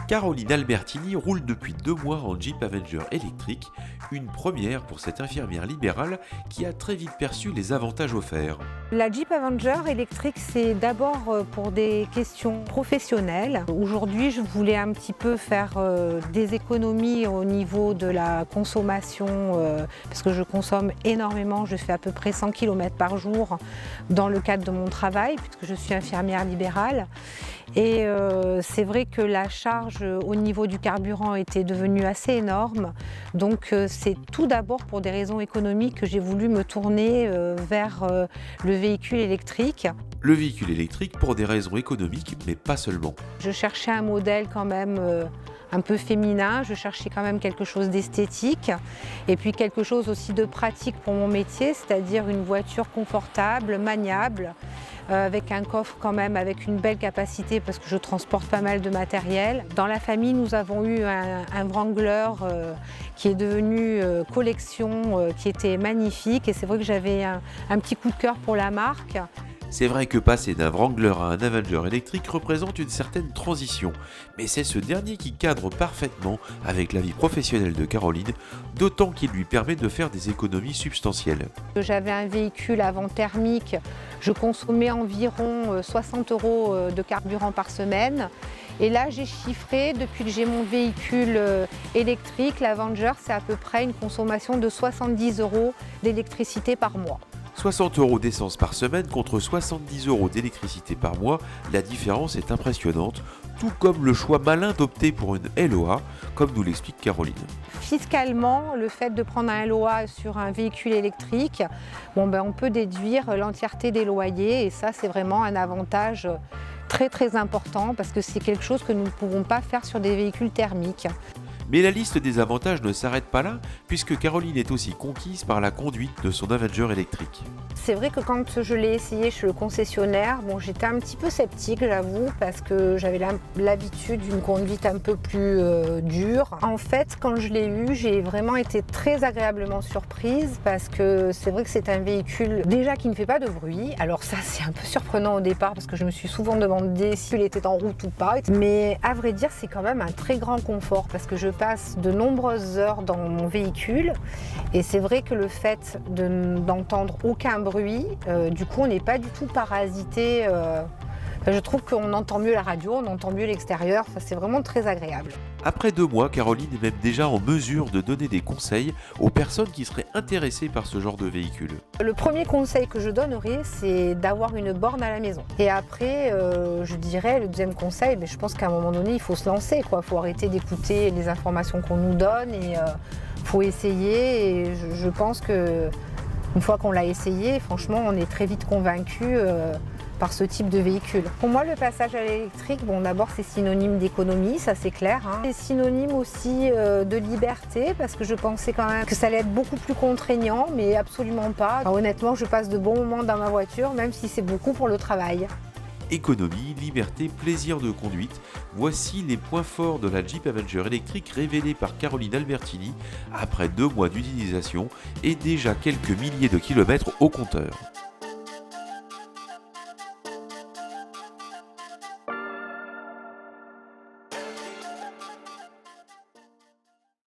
Caroline Albertini roule depuis 2 mois en Jeep Avenger électrique, une première pour cette infirmière libérale qui a très vite perçu les avantages offerts. La Jeep Avenger électrique, c'est d'abord pour des questions professionnelles. Aujourd'hui, je voulais un petit peu faire des économies au niveau de la consommation, parce que je consomme énormément, je fais à peu près 100 km par jour dans le cadre de mon travail, puisque je suis infirmière libérale. Et c'est vrai que la charge au niveau du carburant était devenue assez énorme. Donc c'est tout d'abord pour des raisons économiques que j'ai voulu me tourner vers le véhicule électrique. Le véhicule électrique pour des raisons économiques, mais pas seulement. Je cherchais un modèle quand même un peu féminin, je cherchais quand même quelque chose d'esthétique et puis quelque chose aussi de pratique pour mon métier, c'est-à-dire une voiture confortable, maniable, avec un coffre quand même avec une belle capacité parce que je transporte pas mal de matériel. Dans la famille, nous avons eu un Wrangler qui est devenu collection, qui était magnifique et c'est vrai que j'avais un petit coup de cœur pour la marque. C'est vrai que passer d'un Wrangler à un Avenger électrique représente une certaine transition, mais c'est ce dernier qui cadre parfaitement avec la vie professionnelle de Caroline, d'autant qu'il lui permet de faire des économies substantielles. J'avais un véhicule avant thermique, je consommais environ 60 € de carburant par semaine. Et là, j'ai chiffré, depuis que j'ai mon véhicule électrique, l'Avenger, c'est à peu près une consommation de 70 € d'électricité par mois. 60 € d'essence par semaine contre 70 € d'électricité par mois, la différence est impressionnante, tout comme le choix malin d'opter pour une LOA, comme nous l'explique Caroline. Fiscalement, le fait de prendre un LOA sur un véhicule électrique, on peut déduire l'entièreté des loyers et ça c'est vraiment un avantage très important parce que c'est quelque chose que nous ne pouvons pas faire sur des véhicules thermiques. Mais la liste des avantages ne s'arrête pas là, puisque Caroline est aussi conquise par la conduite de son Avenger électrique. C'est vrai que quand je l'ai essayé chez le concessionnaire, j'étais un petit peu sceptique, j'avoue, parce que j'avais l'habitude d'une conduite un peu plus dure. En fait, quand je l'ai eu, j'ai vraiment été très agréablement surprise, parce que c'est vrai que c'est un véhicule déjà qui ne fait pas de bruit. Alors ça, c'est un peu surprenant au départ, parce que je me suis souvent demandé s'il était en route ou pas. Mais à vrai dire, c'est quand même un très grand confort, parce que je passe de nombreuses heures dans mon véhicule et c'est vrai que le fait d'entendre aucun bruit, du coup on n'est pas du tout parasité. Je trouve qu'on entend mieux la radio, on entend mieux l'extérieur, c'est vraiment très agréable. Après 2 mois, Caroline est même déjà en mesure de donner des conseils aux personnes qui seraient intéressées par ce genre de véhicule. Le premier conseil que je donnerais, c'est d'avoir une borne à la maison. Et après, je dirais, le deuxième conseil, je pense qu'à un moment donné, il faut se lancer, quoi. Il faut arrêter d'écouter les informations qu'on nous donne et il faut essayer. Et je pense qu'une fois qu'on l'a essayé, franchement, on est très vite convaincu par ce type de véhicule. Pour moi, le passage à l'électrique, d'abord c'est synonyme d'économie, ça c'est clair. C'est synonyme aussi de liberté parce que je pensais quand même que ça allait être beaucoup plus contraignant, mais absolument pas. Honnêtement, je passe de bons moments dans ma voiture, même si c'est beaucoup pour le travail. Économie, liberté, plaisir de conduite, voici les points forts de la Jeep Avenger électrique révélés par Caroline Albertini après 2 mois d'utilisation et déjà quelques milliers de kilomètres au compteur.